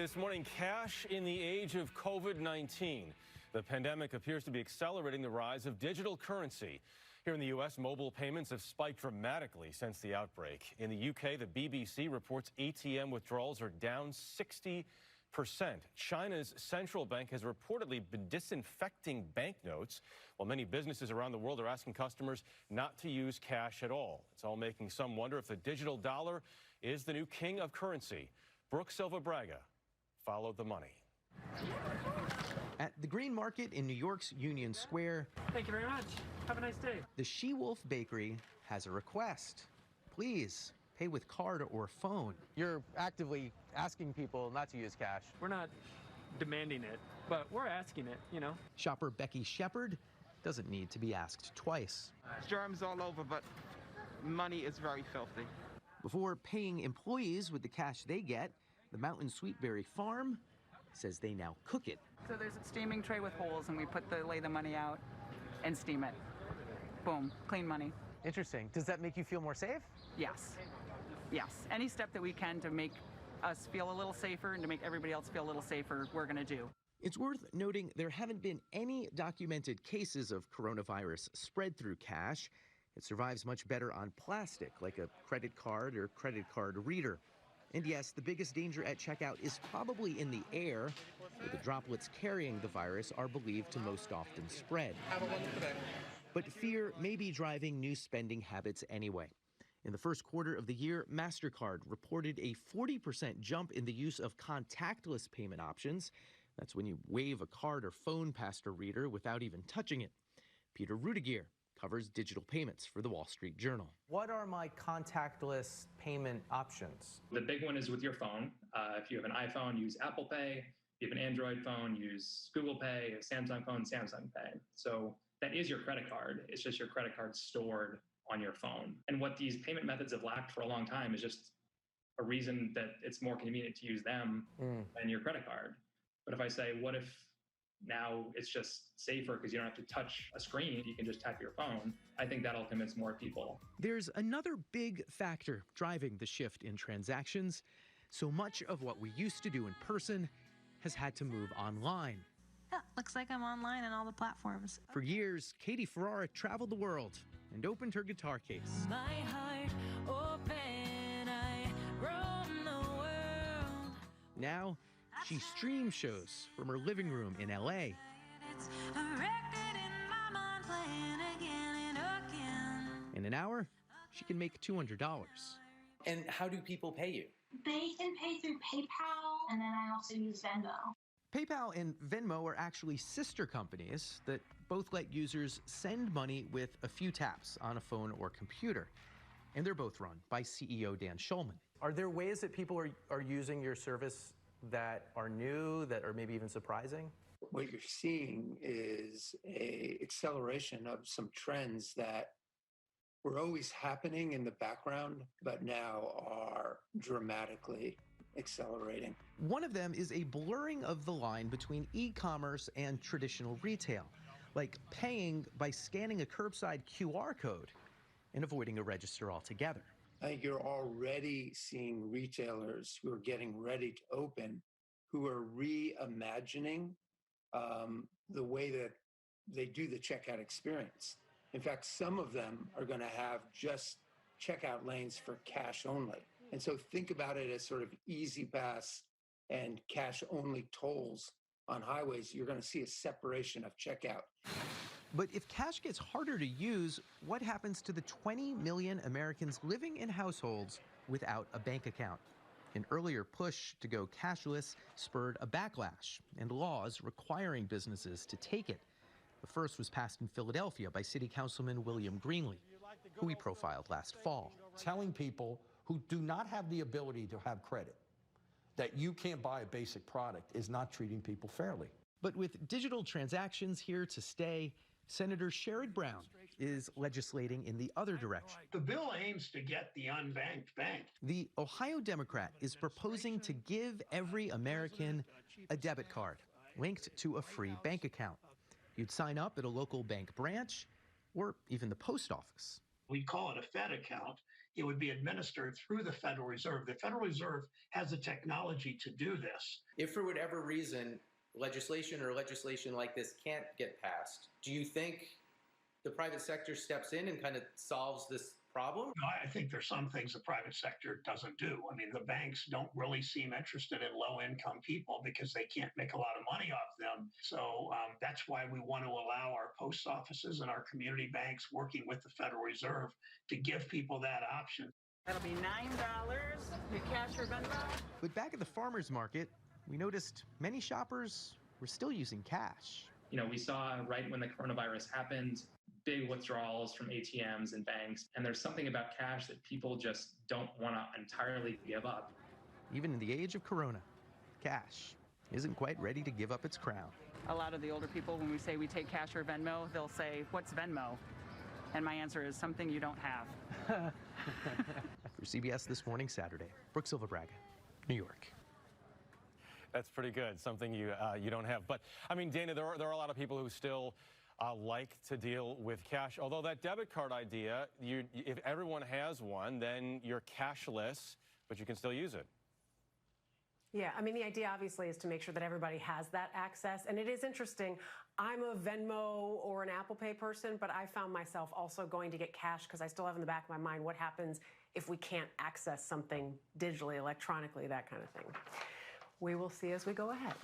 This morning, cash in the age of COVID-19. The pandemic appears to be accelerating the rise of digital currency. Here in the U.S., mobile payments have spiked dramatically since the outbreak. In the U.K., the BBC reports ATM withdrawals are down 60%. China's central bank has reportedly been disinfecting banknotes, while many businesses around the world are asking customers not to use cash at all. It's all making some wonder if the digital dollar is the new king of currency. Brooke Silva Braga followed the money. At the Green Market in New York's Union Square. Thank you very much. Have a nice day. The She-Wolf Bakery has a request. Please pay with card or phone. You're actively asking people not to use cash. We're not demanding it, but we're asking it, you know. Shopper Becky Shepard doesn't need to be asked twice. Germs all over, but money is very filthy. Before paying employees with the cash they get, the Mountain Sweetberry Farm says they now cook it. So there's a steaming tray with holes, and we lay the money out and steam it. Boom, clean money. Interesting. Does that make you feel more safe? Yes. Yes. Any step that we can to make us feel a little safer and to make everybody else feel a little safer, we're going to do. It's worth noting there haven't been any documented cases of coronavirus spread through cash. It survives much better on plastic, like a credit card or credit card reader. And yes, the biggest danger at checkout is probably in the air, where the droplets carrying the virus are believed to most often spread. But fear may be driving new spending habits anyway. In the first quarter of the year, MasterCard reported a 40% jump in the use of contactless payment options. That's when you wave a card or phone past a reader without even touching it. Peter Rudiger covers digital payments for the Wall Street Journal. What are my contactless payment options? The big one is with your phone. If you have an iPhone, use Apple Pay. If you have an Android phone, use Google Pay. A Samsung phone, Samsung Pay. So that is your credit card. It's just your credit card stored on your phone. And what these payment methods have lacked for a long time is just a reason that it's more convenient to use them than your credit card. But if I say, what if now it's just safer because you don't have to touch a screen, you can just tap your phone, I think that'll convince more people. There's another big factor driving the shift in transactions. So much of what we used to do in person has had to move online. Yeah, looks like I'm online on all the platforms. For years, Katie Ferrara traveled the world and opened her guitar case. My heart open, I roam the world. Now, she streams shows from her living room in LA. It's a record in my mind playing again and again. In an hour, she can make $200. And how do people pay you? They can pay through PayPal, and then I also use Venmo. PayPal and Venmo are actually sister companies that both let users send money with a few taps on a phone or computer. And they're both run by CEO Dan Schulman. Are there ways that people are using your service that are new, that are maybe even surprising? What you're seeing is an acceleration of some trends that were always happening in the background, but now are dramatically accelerating. One of them is a blurring of the line between e-commerce and traditional retail, like paying by scanning a curbside QR code and avoiding a register altogether. I think you're already seeing retailers who are getting ready to open, who are reimagining the way that they do the checkout experience. In fact, some of them are going to have just checkout lanes for cash only. And so think about it as sort of easy pass and cash only tolls on highways. You're going to see a separation of checkout. But if cash gets harder to use, what happens to the 20 million Americans living in households without a bank account? An earlier push to go cashless spurred a backlash and laws requiring businesses to take it. The first was passed in Philadelphia by City Councilman William Greenlee, who we profiled last fall. Telling people who do not have the ability to have credit that you can't buy a basic product is not treating people fairly. But with digital transactions here to stay, Senator Sherrod Brown is legislating in the other direction. The bill aims to get the unbanked banked. The Ohio Democrat is proposing to give every American a debit card linked to a free bank account. You'd sign up at a local bank branch or even the post office. We call it a Fed account. it would be administered through the Federal Reserve. The Federal Reserve has the technology to do this. If for whatever reason legislation like this can't get passed, do you think the private sector steps in and kind of solves this problem? No, I think there's some things the private sector doesn't do. I mean, the banks don't really seem interested in low-income people because they can't make a lot of money off them. So that's why we want to allow our post offices and our community banks working with the Federal Reserve to give people that option. That'll be $9. Your cash or Venmo. But back at the farmers market, we noticed many shoppers were still using cash. You know, we saw right when the coronavirus happened, big withdrawals from ATMs and banks. And there's something about cash that people just don't want to entirely give up. Even in the age of Corona, cash isn't quite ready to give up its crown. A lot of the older people, when we say we take cash or Venmo, they'll say, "What's Venmo?" And my answer is something you don't have. For CBS This Morning, Saturday, Brooke Silverbraga, New York. That's pretty good. Something you don't have. But I mean, Dana, there are a lot of people who still like to deal with cash. Although that debit card idea, if everyone has one, then you're cashless, but you can still use it. Yeah, I mean, the idea obviously is to make sure that everybody has that access. And it is interesting. I'm a Venmo or an Apple Pay person, but I found myself also going to get cash because I still have in the back of my mind what happens if we can't access something digitally, electronically, that kind of thing. We will see as we go ahead.